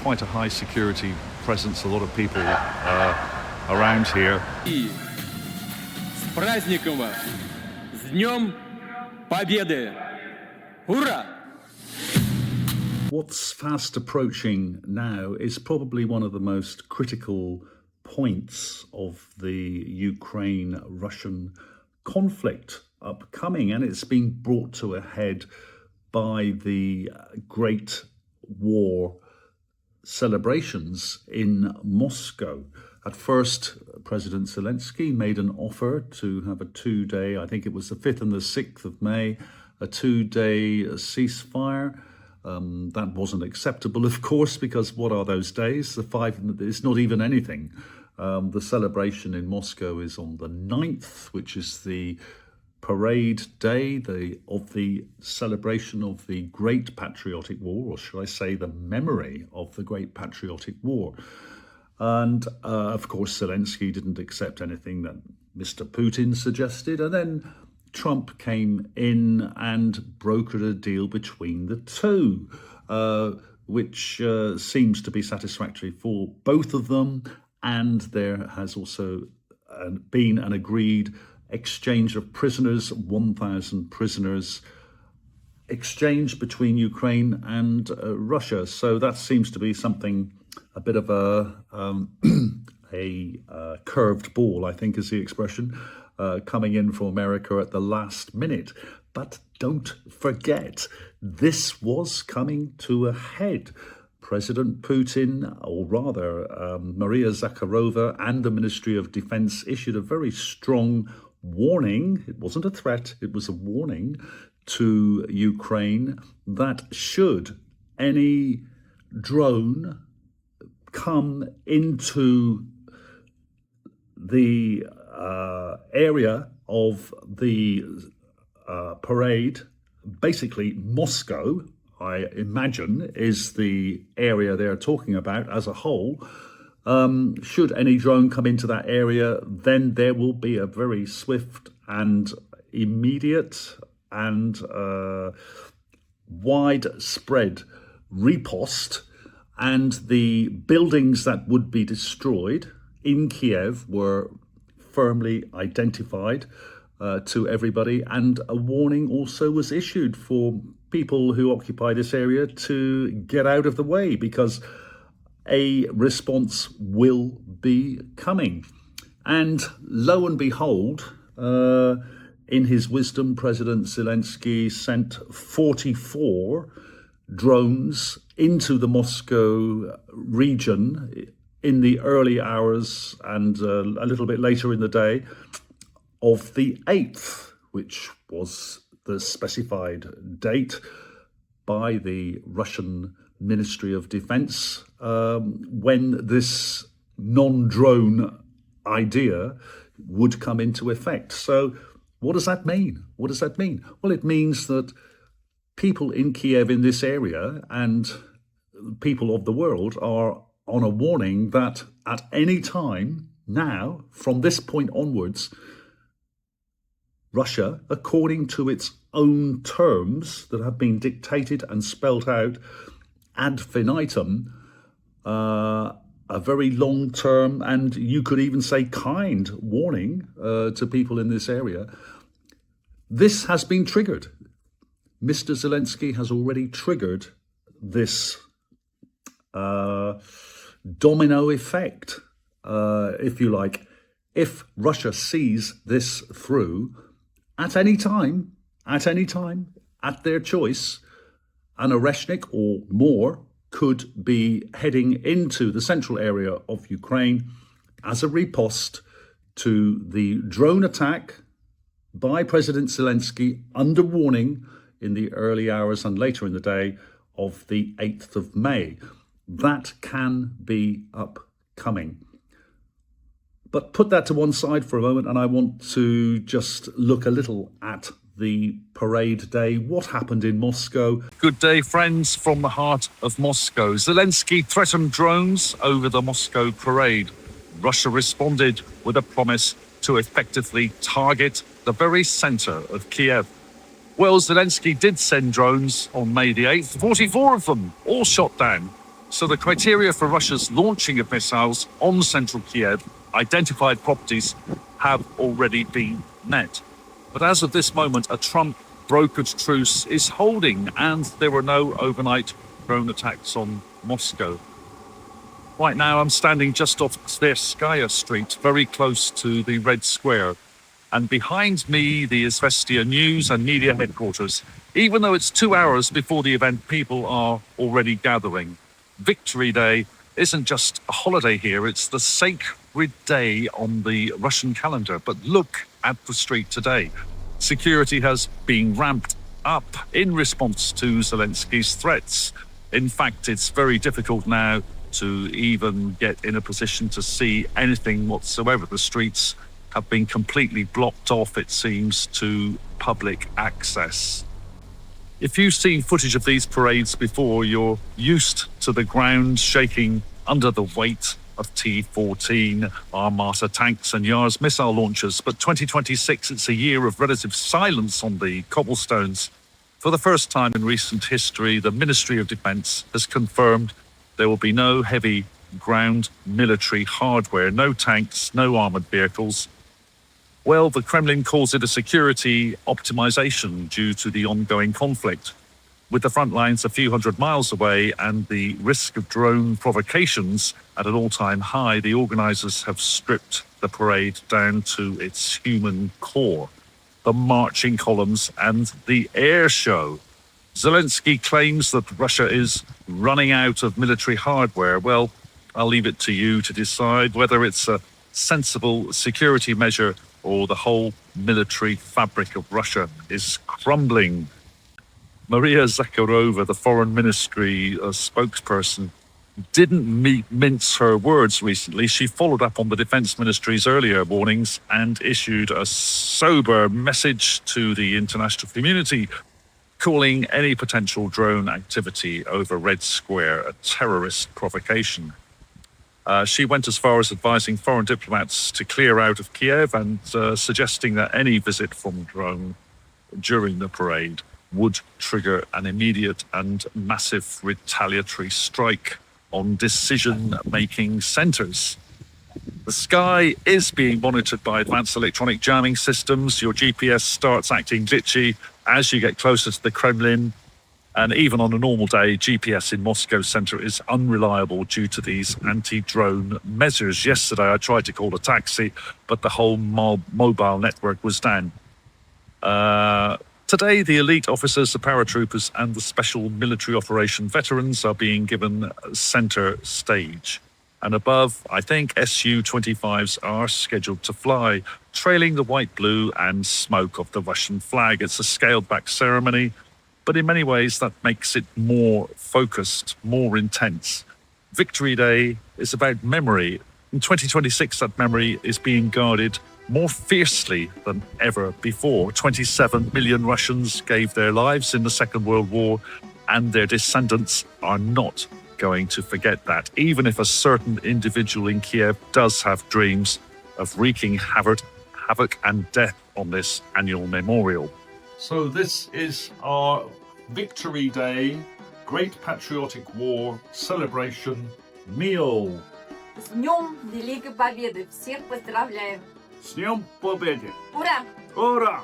quite a high security presence, a lot of people around here. И с праздником вас! С Днем Победы! Ура! What's fast approaching now is probably one of the most critical points of the Ukraine-Russian conflict upcoming, and it's been brought to a head by the Great War celebrations in Moscow. At first, President Zelensky made an offer to have a 2-day, I think it was the 5th and the 6th of May, a 2-day ceasefire. That wasn't acceptable, of course, because what are those days? It's not even anything. The celebration in Moscow is on the 9th, which is the parade day of the celebration of the Great Patriotic War, or should I say the memory of the Great Patriotic War. And of course, Zelensky didn't accept anything that Mr. Putin suggested. And then Trump came in and brokered a deal between the two, which seems to be satisfactory for both of them. And there has also been an agreed exchange of prisoners, 1,000 prisoners exchanged between Ukraine and Russia. So that seems to be something, a bit of a curved ball, I think is the expression, coming in from America at the last minute. But don't forget, this was coming to a head. President Putin, or rather Maria Zakharova, and the Ministry of Defense issued a very strong warning. It wasn't a threat, it was a warning to Ukraine that should any drone come into the area of the parade, basically Moscow, I imagine, is the area they're talking about as a whole. Should any drone come into that area, then there will be a very swift and immediate and widespread riposte, and the buildings that would be destroyed in Kiev were firmly identified to everybody, and a warning also was issued for people who occupy this area to get out of the way, because a response will be coming. And lo and behold, in his wisdom, President Zelensky sent 44 drones into the Moscow region in the early hours and a little bit later in the day of the 8th, which was the specified date by the Russian Ministry of Defense, when this non-drone idea would come into effect. So what does that mean? What does that mean? Well, it means that people in Kiev, in this area, and people of the world are on a warning that at any time now, from this point onwards, Russia, according to its own terms that have been dictated and spelt out ad infinitum, a very long-term and you could even say kind warning to people in this area. This has been triggered. Mr. Zelensky has already triggered this domino effect, if you like. If Russia sees this through, at any time, at their choice, an Oreshnik or more could be heading into the central area of Ukraine as a riposte to the drone attack by President Zelensky under warning in the early hours and later in the day of the 8th of May. That can be upcoming. But put that to one side for a moment, and I want to just look a little at the parade day. What happened in Moscow? Good day, friends, from the heart of Moscow. Zelensky threatened drones over the Moscow parade. Russia responded with a promise to effectively target the very center of Kiev. Well, Zelensky did send drones on May the 8th, 44 of them, all shot down. So the criteria for Russia's launching of missiles on central Kiev, identified properties, have already been met. But as of this moment, a Trump brokered truce is holding, and there were no overnight drone attacks on Moscow. Right now, I'm standing just off Tverskaya Street, very close to the Red Square. And behind me, the Izvestia News and Media headquarters. Even though it's 2 hours before the event, people are already gathering. Victory Day isn't just a holiday here, it's the sacred day on the Russian calendar. But look at the street today. Security has been ramped up in response to Zelensky's threats. In fact, it's very difficult now to even get in a position to see anything whatsoever. The streets have been completely blocked off, it seems, to public access. If you've seen footage of these parades before, you're used to the ground shaking under the weight of T-14 Armata tanks and Yars missile launchers. But 2026, it's a year of relative silence on the cobblestones. For the first time in recent history, the Ministry of Defense has confirmed there will be no heavy ground military hardware, no tanks, no armored vehicles. Well, the Kremlin calls it a security optimization due to the ongoing conflict. With the front lines a few hundred miles away and the risk of drone provocations at an all-time high, the organizers have stripped the parade down to its human core. The marching columns and the air show. Zelensky claims that Russia is running out of military hardware. Well, I'll leave it to you to decide whether it's a sensible security measure or the whole military fabric of Russia is crumbling. Maria Zakharova, the foreign ministry spokesperson, didn't mince her words recently. She followed up on the defense ministry's earlier warnings and issued a sober message to the international community, calling any potential drone activity over Red Square a terrorist provocation. She went as far as advising foreign diplomats to clear out of Kiev and suggesting that any visit from drone during the parade would trigger an immediate and massive retaliatory strike on decision-making centers. The sky is being monitored by advanced electronic jamming systems. Your GPS starts acting glitchy as you get closer to the Kremlin. And even on a normal day, GPS in Moscow center is unreliable due to these anti-drone measures. Yesterday, I tried to call a taxi, but the whole mobile network was down. Today, the elite officers, the paratroopers, and the special military operation veterans are being given center stage. And above, I think Su-25s are scheduled to fly, trailing the white, blue, and smoke of the Russian flag. It's a scaled-back ceremony, but in many ways that makes it more focused, more intense. Victory Day is about memory. In 2026, that memory is being guarded more fiercely than ever before. 27 million Russians gave their lives in the Second World War, and their descendants are not going to forget that, even if a certain individual in Kiev does have dreams of wreaking havoc and death on this annual memorial. So this is our Victory Day, Great Patriotic War celebration meal. С Днем Великой Победы! Всех поздравляем! С Днем Победы! Ура! Ура!